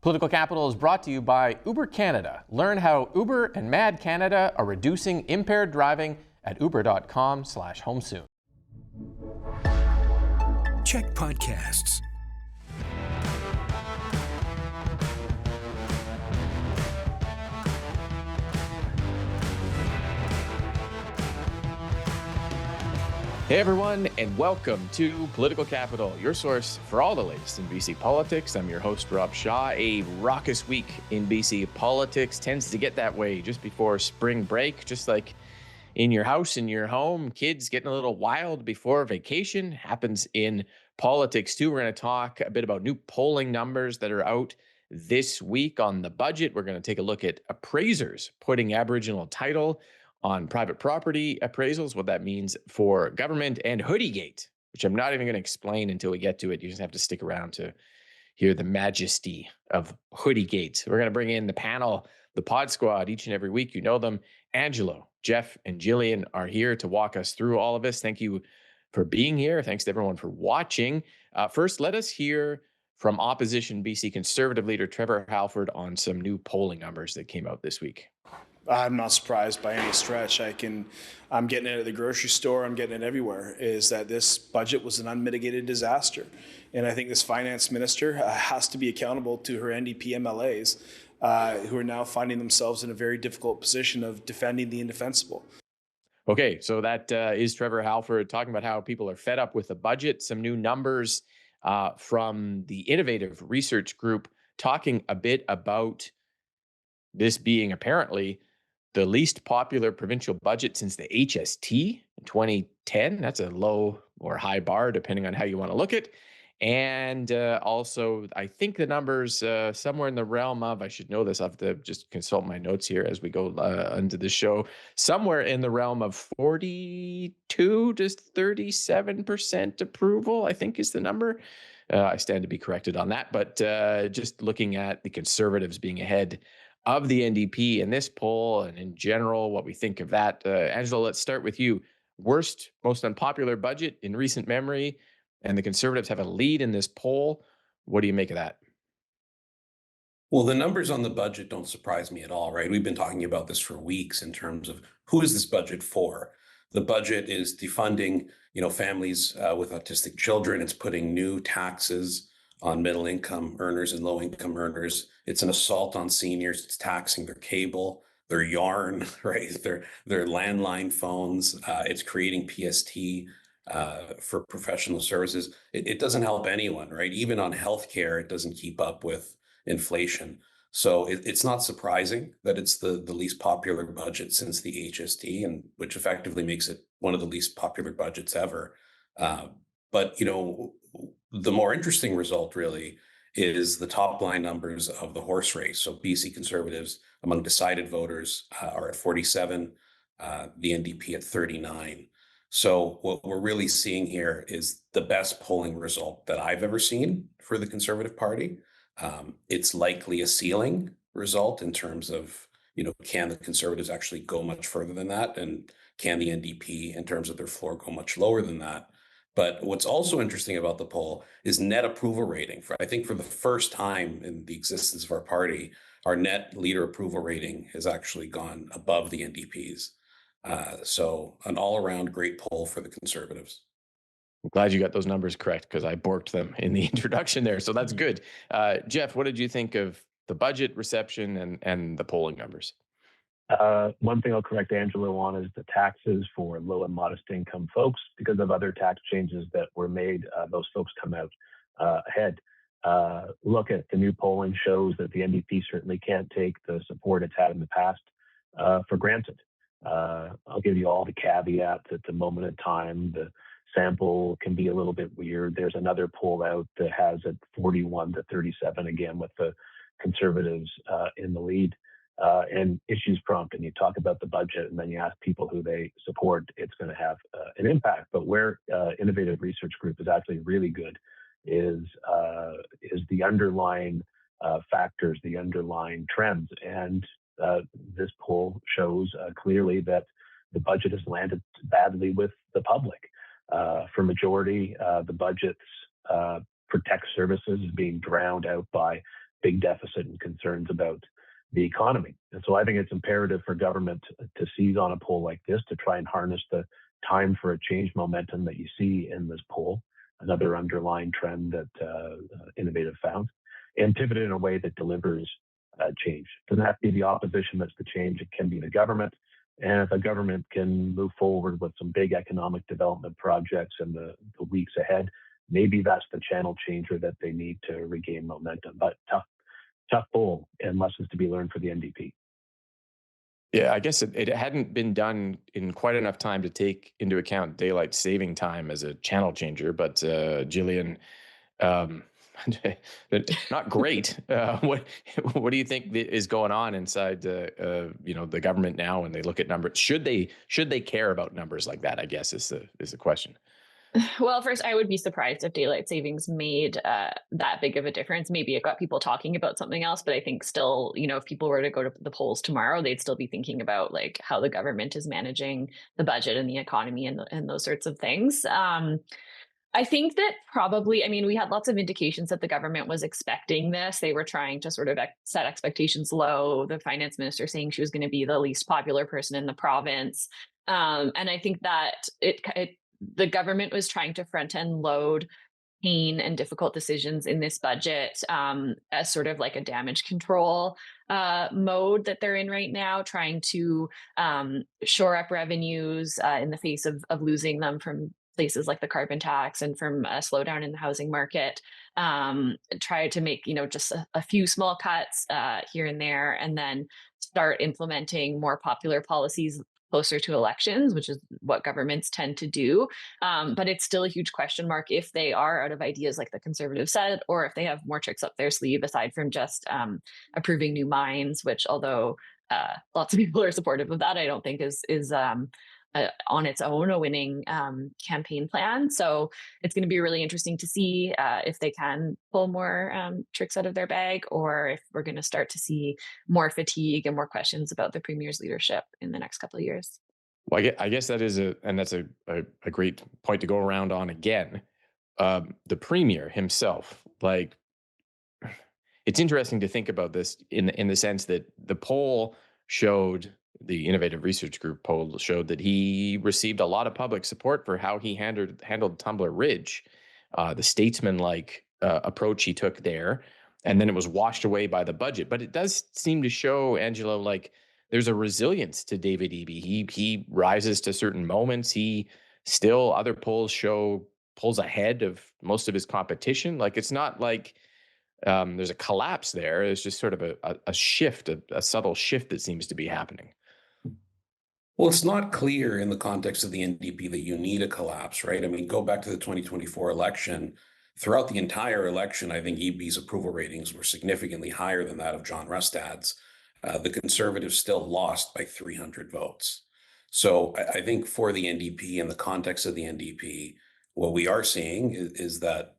Political Capital is brought to you by Uber Canada. Learn how Uber and Mad Canada are reducing impaired driving at uber.com/home soon. CHEK Podcasts. Hey everyone, and welcome to Political Capital, your source for all the latest in BC politics. I'm your host, Rob Shaw. A raucous week in BC politics tends to get that way just before spring break, just like in your house, in your home. Kids getting a little wild before vacation happens in politics too. We're going to talk a bit about new polling numbers that are out this week on the budget. We're going to take a look at appraisers putting Aboriginal title on private property appraisals, what that means for government, and Hoodiegate, which I'm not even going to explain until we get to it. You just have to stick around to hear the majesty of Hoodiegate. We're going to bring in the panel, the pod squad, each and every week. You know them. Angelo, Jeff, and Jillian are here to walk us through all of this. Thank you for being here. Thanks to everyone for watching. First, let us hear from opposition BC Conservative leader Trevor Halford on some new polling numbers that came out this week. I'm not surprised by any stretch. I'm getting it at the grocery store, I'm getting it everywhere, is that this budget was an unmitigated disaster. And I think this finance minister has to be accountable to her NDP MLAs who are now finding themselves in a very difficult position of defending the indefensible. Okay, so that is Trevor Halford talking about how people are fed up with the budget. Some new numbers from the Innovative Research Group talking a bit about this being apparently the least popular provincial budget since the HST in 2010. That's a low or high bar, depending on how you want to look at it. And also, I think the numbers somewhere in the realm of, I should know this, I have to just consult my notes here as we go into the show, somewhere in the realm of 42 to 37% approval, I think is the number. I stand to be corrected on that. But just looking at the Conservatives being ahead of the NDP in this poll and in general, what we think of that. Angelo, let's start with you. Worst, most unpopular budget in recent memory, and the Conservatives have a lead in this poll. What do you make of that? Well, the numbers on the budget don't surprise me at all, right? We've been talking about this for weeks in terms of who is this budget for? The budget is defunding, families with autistic children. It's putting new taxes on middle income earners and low income earners. It's an assault on seniors. It's taxing their cable, their yarn, right? Their landline phones. It's creating PST for professional services. It doesn't help anyone, right? Even on healthcare, it doesn't keep up with inflation. So it's not surprising that it's the least popular budget since the HST, and which effectively makes it one of the least popular budgets ever. But the more interesting result really is the top line numbers of the horse race. So BC Conservatives among decided voters are at 47, the NDP at 39. So what we're really seeing here is the best polling result that I've ever seen for the Conservative Party. It's likely a ceiling result in terms of, can the Conservatives actually go much further than that? And can the NDP, in terms of their floor, go much lower than that? But what's also interesting about the poll is net approval rating. I think for the first time in the existence of our party, our net leader approval rating has actually gone above the NDP's. So an all-around great poll for the Conservatives. I'm glad you got those numbers correct because I borked them in the introduction there. So that's good. Jeff, what did you think of the budget reception and the polling numbers? One thing I'll correct Angelo on is the taxes for low and modest income folks. Because of other tax changes that were made, those folks come out ahead. Look at the new polling shows that the NDP certainly can't take the support it's had in the past for granted. I'll give you all the caveats at the moment in time. The sample can be a little bit weird. There's another poll out that has it 41 to 37, again, with the Conservatives in the lead. And issues prompt, and you talk about the budget, and then you ask people who they support, it's going to have an impact. But where Innovative Research Group is actually really good is the underlying factors, the underlying trends. And this poll shows clearly that the budget has landed badly with the public. For majority, the budget's protect services is being drowned out by big deficit and concerns about the economy. And so I think it's imperative for government to seize on a poll like this to try and harness the time for a change momentum that you see in this poll, another underlying trend that Innovative found, and pivot in a way that delivers change. It doesn't have to be the opposition that's the change. It can be the government. And if the government can move forward with some big economic development projects in the weeks ahead, maybe that's the channel changer that they need to regain momentum. But tough poll and lessons to be learned for the NDP. Yeah, I guess it hadn't been done in quite enough time to take into account daylight saving time as a channel changer. But Jillian, um, not great. What do you think is going on inside the government now when they look at numbers? Should they care about numbers like that? I guess is the question. Well, first, I would be surprised if daylight savings made that big of a difference. Maybe it got people talking about something else, but I think still, if people were to go to the polls tomorrow, they'd still be thinking about like how the government is managing the budget and the economy and those sorts of things. I think that probably, we had lots of indications that the government was expecting this. They were trying to sort of set expectations low. The finance minister saying she was going to be the least popular person in the province. And I think that the government was trying to front end load pain and difficult decisions in this budget as sort of like a damage control mode that they're in right now, trying to shore up revenues in the face of losing them from places like the carbon tax and from a slowdown in the housing market. Try to make just a few small cuts here and there, and then start implementing more popular policies closer to elections, which is what governments tend to do. But it's still a huge question mark if they are out of ideas like the Conservatives said, or if they have more tricks up their sleeve aside from just approving new mines, which although lots of people are supportive of that, I don't think is on its own a winning campaign plan. So it's going to be really interesting to see if they can pull more tricks out of their bag, or if we're going to start to see more fatigue and more questions about the Premier's leadership in the next couple of years. Well, I guess that's a great point to go around on again. The Premier himself, like, it's interesting to think about this in the sense that the poll showed, the Innovative Research Group poll showed that he received a lot of public support for how he handled Tumbler Ridge, the statesman-like approach he took there, and then it was washed away by the budget. But it does seem to show, Angelo, like there's a resilience to David Eby. He rises to certain moments. He still, other polls show, pulls ahead of most of his competition. Like, it's not like there's a collapse there. It's just sort of a shift, a subtle shift that seems to be happening. Well, it's not clear in the context of the NDP that you need a collapse, right? Go back to the 2024 election. Throughout the entire election, I think Eby's approval ratings were significantly higher than that of John Rustad's. The Conservatives still lost by 300 votes. So I think for the NDP, in the context of the NDP, what we are seeing is that,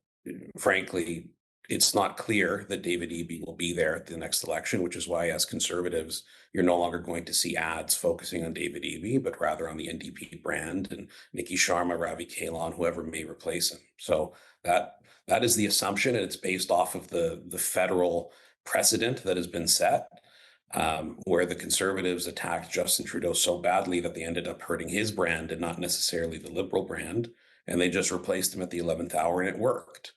frankly, it's not clear that David Eby will be there at the next election, which is why, as Conservatives, you're no longer going to see ads focusing on David Eby, but rather on the NDP brand and Nikki Sharma, Ravi Kahlon, whoever may replace him. So that is the assumption, and it's based off of the federal precedent that has been set, where the Conservatives attacked Justin Trudeau so badly that they ended up hurting his brand and not necessarily the Liberal brand, and they just replaced him at the 11th hour, and it worked.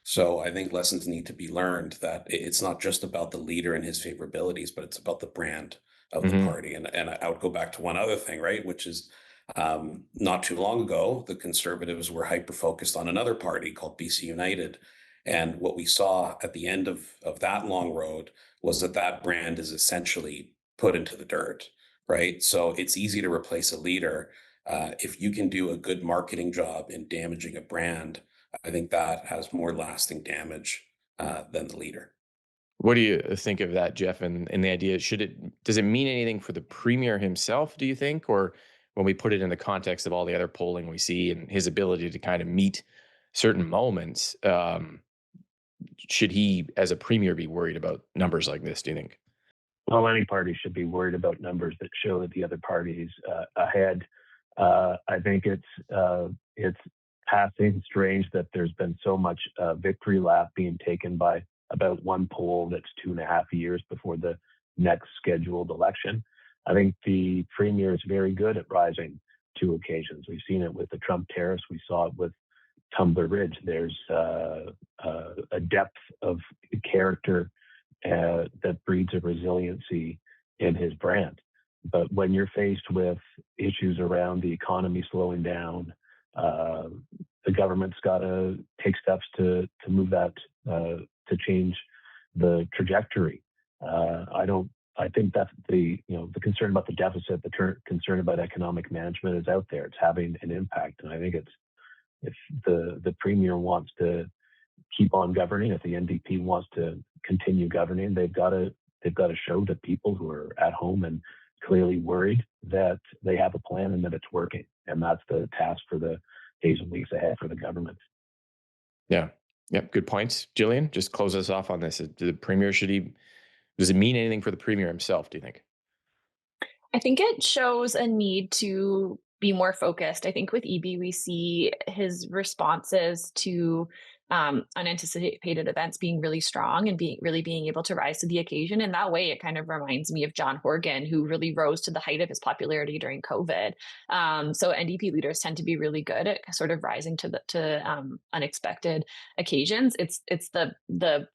So I think lessons need to be learned that it's not just about the leader and his favorabilities, but it's about the brand of the party. And I would go back to one other thing, right, which is not too long ago, the Conservatives were hyper-focused on another party called BC United. And what we saw at the end of that long road was that brand is essentially put into the dirt, right? So it's easy to replace a leader. If you can do a good marketing job in damaging a brand, I think that has more lasting damage than the leader. What do you think of that, Jeff? And the idea, does it mean anything for the Premier himself, do you think? Or when we put it in the context of all the other polling we see and his ability to kind of meet certain moments, should he, as a Premier, be worried about numbers like this, do you think? Well, any party should be worried about numbers that show that the other party's ahead. I think it's passing strange that there's been so much victory lap being taken by about one poll that's 2.5 years before the next scheduled election. I think the premier is very good at rising to occasions. We've seen it with the Trump tariffs. We saw it with Tumbler Ridge. There's a depth of character that breeds a resiliency in his brand. But when you're faced with issues around the economy slowing down, the government's got to take steps to move that, to change the trajectory. I think that the concern about the deficit, the concern about economic management is out there. It's having an impact, and I think if the premier wants to keep on governing, if the NDP wants to continue governing, they've got to show that people who are at home and clearly worried that they have a plan and that it's working. And that's the task for the days and weeks ahead for the government. Yeah. Yep. Good points. Jillian, just close us off on this. The premier, does it mean anything for the premier himself, do you think? I think it shows a need to be more focused. I think with EB, we see his responses to unanticipated events being really strong and being able to rise to the occasion. And that way, it kind of reminds me of John Horgan, who really rose to the height of his popularity during COVID. So NDP leaders tend to be really good at sort of rising to unexpected occasions. It's the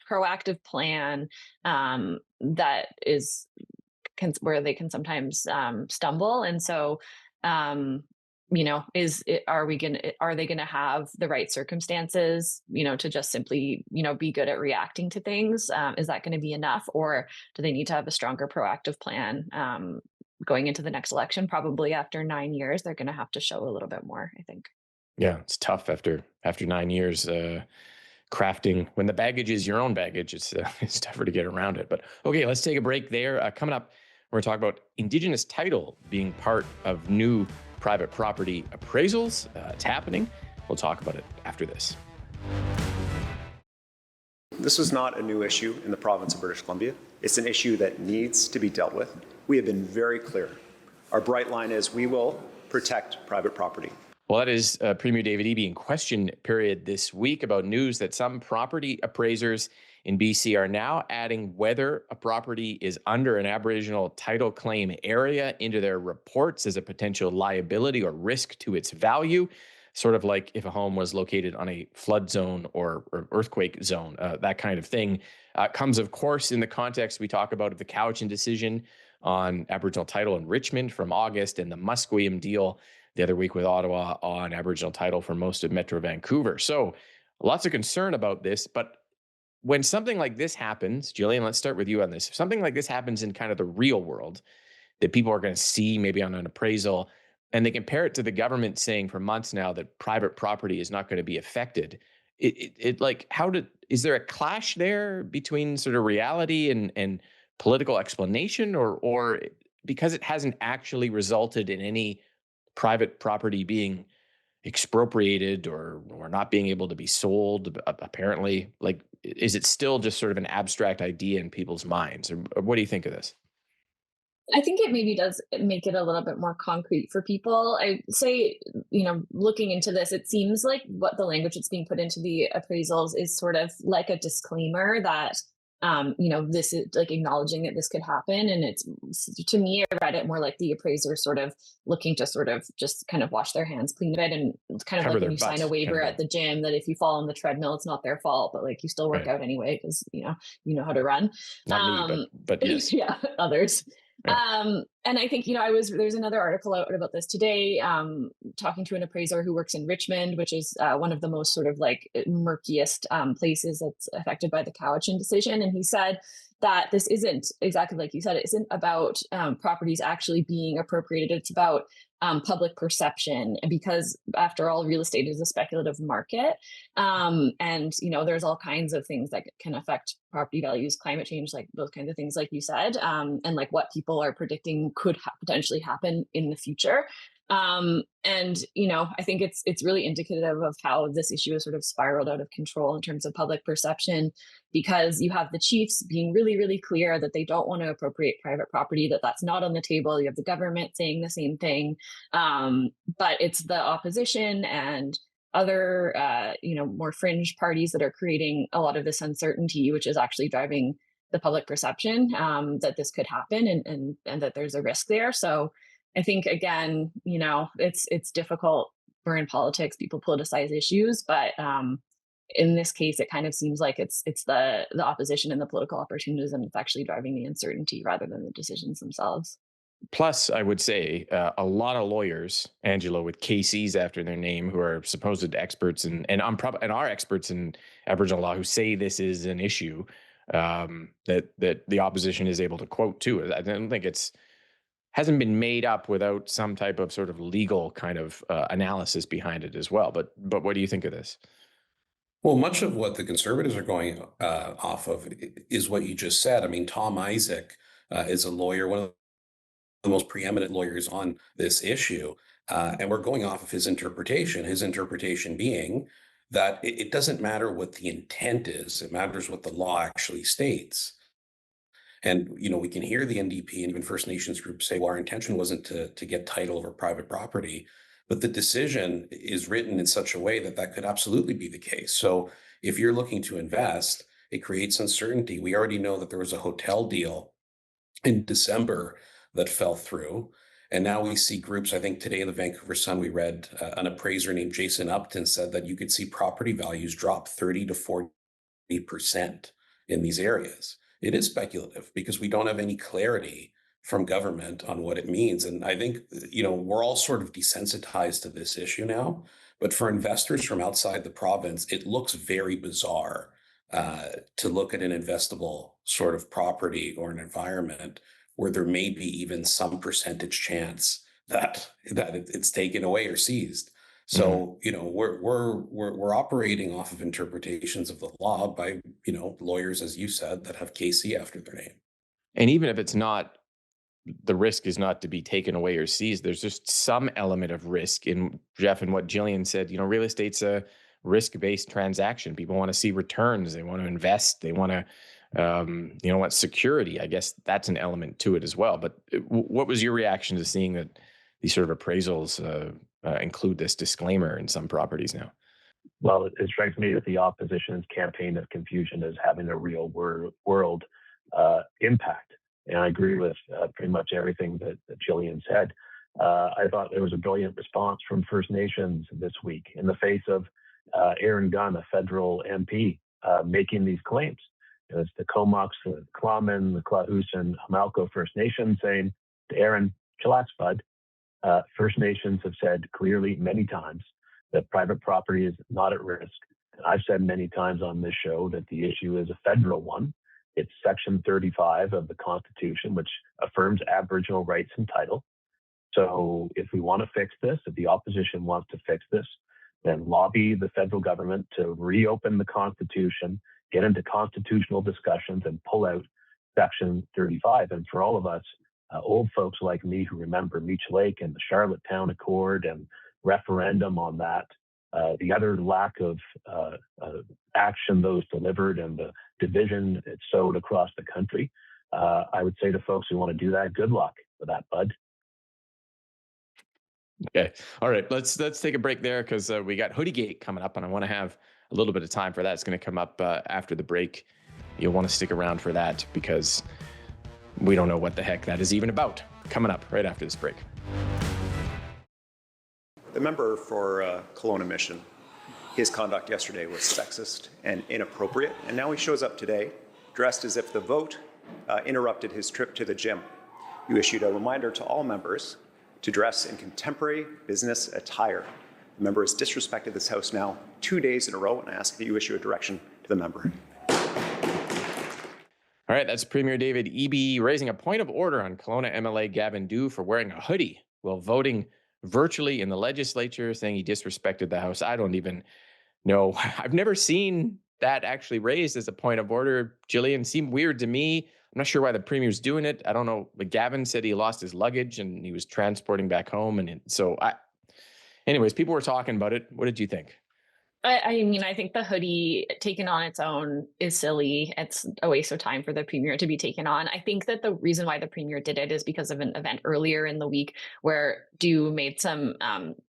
proactive plan that is where they can sometimes stumble. And so, are they going to have the right circumstances, to just simply, be good at reacting to things? Is that going to be enough, or do they need to have a stronger proactive plan going into the next election? Probably after 9 years, they're going to have to show a little bit more, I think. Yeah, it's tough after 9 years. Crafting when the baggage is your own baggage, it's tougher to get around it. But okay, let's take a break there. Coming up, we're going to talk about Indigenous title being part of new private property appraisals. It's happening. We'll talk about it after this. This is not a new issue in the province of British Columbia. It's an issue that needs to be dealt with. We have been very clear. Our bright line is we will protect private property. Well, that is Premier David Eby in question period this week about news that some property appraisers in BC are now adding whether a property is under an Aboriginal title claim area into their reports as a potential liability or risk to its value, sort of like if a home was located on a flood zone or earthquake zone, that kind of thing. Comes, of course, in the context we talk about of the Cowichan decision on Aboriginal title in Richmond from August and the Musqueam deal the other week with Ottawa on Aboriginal title for most of Metro Vancouver. So lots of concern about this, but when something like this happens, Jillian, let's start with you on this. If something like this happens in kind of the real world that people are going to see maybe on an appraisal, and they compare it to the government saying for months now that private property is not going to be affected, is there a clash there between sort of reality and political explanation, or because it hasn't actually resulted in any private property being expropriated or not being able to be sold, apparently, is it still just sort of an abstract idea in people's minds? Or what do you think of this? I think it maybe does make it a little bit more concrete for people. I say, looking into this, it seems like what the language that's being put into the appraisals is sort of like a disclaimer that, this is like acknowledging that this could happen. And it's, to me, I read it more like the appraiser sort of looking to sort of just kind of wash their hands clean of it. And it's kind of like when you sign a waiver at the gym that if you fall on the treadmill, it's not their fault, but like you still work out anyway because, you know how to run. Not me, but yes. Yeah, others. Yeah. And I think, there's another article out about this today, talking to an appraiser who works in Richmond, which is one of the most sort of like murkiest places that's affected by the Cowichan decision. And he said that this isn't exactly like you said, it isn't about properties actually being appropriated. It's about public perception, because after all, real estate is a speculative market. And, there's all kinds of things that can affect property values, climate change, like those kinds of things, like you said, and like what people are predicting could potentially happen in the future. And, I think it's really indicative of how this issue has sort of spiraled out of control in terms of public perception, because you have the chiefs being really, really clear that they don't want to appropriate private property, that's not on the table. You have the government saying the same thing. But it's the opposition and other, more fringe parties that are creating a lot of this uncertainty, which is actually driving the public perception that this could happen and that there's a risk there. So I think, again, it's difficult. We're in politics, people politicize issues, but in this case, it kind of seems like it's the opposition and the political opportunism that's actually driving the uncertainty rather than the decisions themselves. Plus, I would say a lot of lawyers, Angelo, with KCs after their name, who are supposed experts and are experts in Aboriginal law, who say this is an issue that the opposition is able to quote too. I don't think hasn't been made up without some type of sort of legal kind of analysis behind it as well. But what do you think of this? Well, much of what the Conservatives are going off of is what you just said. I mean, Tom Isaac is a lawyer, one of the most preeminent lawyers on this issue. And we're going off of his interpretation being that it doesn't matter what the intent is, it matters what the law actually states. And, we can hear the NDP and even First Nations groups say, well, our intention wasn't to get title over private property, but the decision is written in such a way that could absolutely be the case. So if you're looking to invest, it creates uncertainty. We already know that there was a hotel deal in December that fell through. And now we see groups, I think today in the Vancouver Sun, we read an appraiser named Jason Upton said that you could see property values drop 30 to 40% in these areas. It is speculative because we don't have any clarity from government on what it means. And I think, we're all sort of desensitized to this issue now, but for investors from outside the province, it looks very bizarre to look at an investable sort of property or an environment where there may be even some percentage chance that it's taken away or seized. So, we're operating off of interpretations of the law by, lawyers, as you said, that have KC after their name. And even if it's not, the risk is not to be taken away or seized, there's just some element of risk in Jeff and what Jillian said. Real estate's a risk-based transaction. People want to see returns. They want to invest. They want to, want security. I guess that's an element to it as well. But what was your reaction to seeing that these sort of appraisals include this disclaimer in some properties now? Well, it strikes me that the opposition's campaign of confusion is having a real world impact. And I agree with pretty much everything that Jillian said. I thought there was a brilliant response from First Nations this week in the face of Aaron Gunn, a federal MP, making these claims. It's the Comox, the Klahman, the Clahus, and Hamalko First Nations saying to Aaron, chillax, bud. First Nations have said clearly many times that private property is not at risk. And I've said many times on this show that the issue is a federal one. It's Section 35 of the Constitution, which affirms Aboriginal rights and title. So if we want to fix this, if the opposition wants to fix this, then lobby the federal government to reopen the Constitution, get into constitutional discussions, and pull out Section 35. And for all of us, old folks like me who remember Meech Lake and the Charlottetown Accord and referendum on that, the other lack of action those delivered and the division it sowed across the country, I would say to folks who want to do that, good luck with that, bud. Okay. All right. Let's take a break there because we got Hoodiegate coming up, and I want to have a little bit of time for that. It's going to come up after the break. You'll want to stick around for that because we don't know what the heck that is even about. Coming up right after this break. The member for Kelowna Mission, his conduct yesterday was sexist and inappropriate, and now he shows up today dressed as if the vote interrupted his trip to the gym. You issued a reminder to all members to dress in contemporary business attire. The member has disrespected this House now 2 days in a row, and I ask that you issue a direction to the member. All right, that's Premier David Eby raising a point of order on Kelowna MLA Gavin Dew for wearing a hoodie while voting virtually in the legislature, saying he disrespected the House. I don't even know. I've never seen that actually raised as a point of order. Jillian, seemed weird to me. I'm not sure why the Premier's doing it. I don't know. But Gavin said he lost his luggage and he was transporting back home. And so anyways, people were talking about it. What did you think? I mean, I think the hoodie taken on its own is silly. It's a waste of time for the premier to be taken on. I think that the reason why the premier did it is because of an event earlier in the week where Dew made some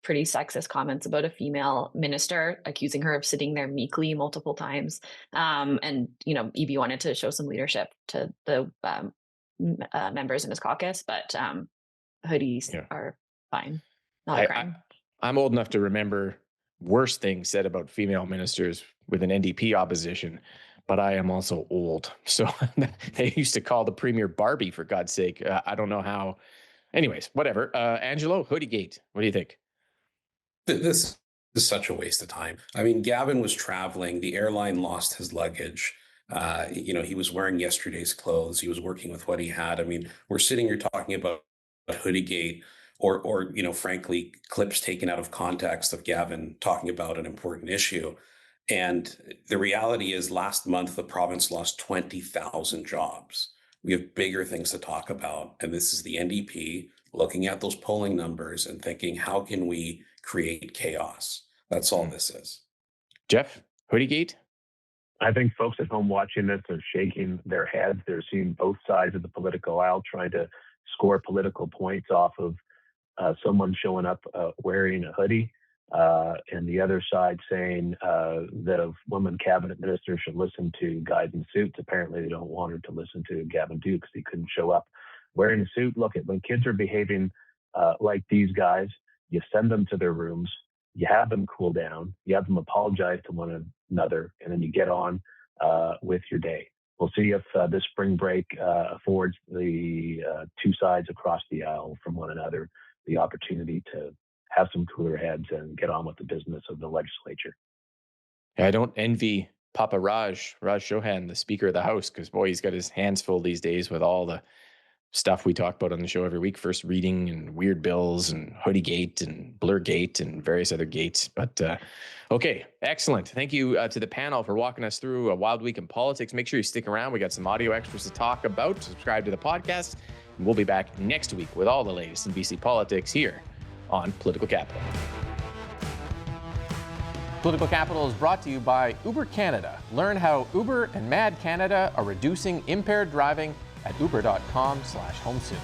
pretty sexist comments about a female minister, accusing her of sitting there meekly multiple times. And, you know, EB wanted to show some leadership to the members in his caucus, but hoodies are fine, not a crime. I'm old enough to remember worse things said about female ministers with an NDP opposition, but I am also old. So they used to call the premier Barbie, for God's sake. I don't know how. Anyways, whatever. Angelo, Hoodiegate, what do you think? This is such a waste of time. I mean, Gavin was traveling. The airline lost his luggage. You know, he was wearing yesterday's clothes. He was working with what he had. I mean, we're sitting here talking about Hoodiegate, or you know, frankly, clips taken out of context of Gavin talking about an important issue. And the reality is, last month, the province lost 20,000 jobs. We have bigger things to talk about. And this is the NDP looking at those polling numbers and thinking, how can we create chaos? That's all this is. Jeff, Hoodiegate? I think folks at home watching this are shaking their heads. They're seeing both sides of the political aisle trying to score political points off of someone showing up wearing a hoodie, and the other side saying that a woman cabinet minister should listen to guys in suits. Apparently, they don't want her to listen to Gavin Dew because he couldn't show up wearing a suit. Look, when kids are behaving like these guys, you send them to their rooms, you have them cool down, you have them apologize to one another, and then you get on with your day. We'll see if this spring break affords the two sides across the aisle from one another the opportunity to have some cooler heads and get on with the business of the legislature. I don't envy Papa Raj Chauhan, the Speaker of the House, because boy, he's got his hands full these days with all the stuff we talk about on the show every week, first reading and weird bills and Hoodiegate and Blurgate and various other gates. But okay, excellent. Thank you to the panel for walking us through a wild week in politics. Make sure you stick around. We got some audio extras to talk about. Subscribe to the podcast. And we'll be back next week with all the latest in BC politics here on Political Capital. Political Capital is brought to you by Uber Canada. Learn how Uber and Mad Canada are reducing impaired driving at uber.com/homesoon.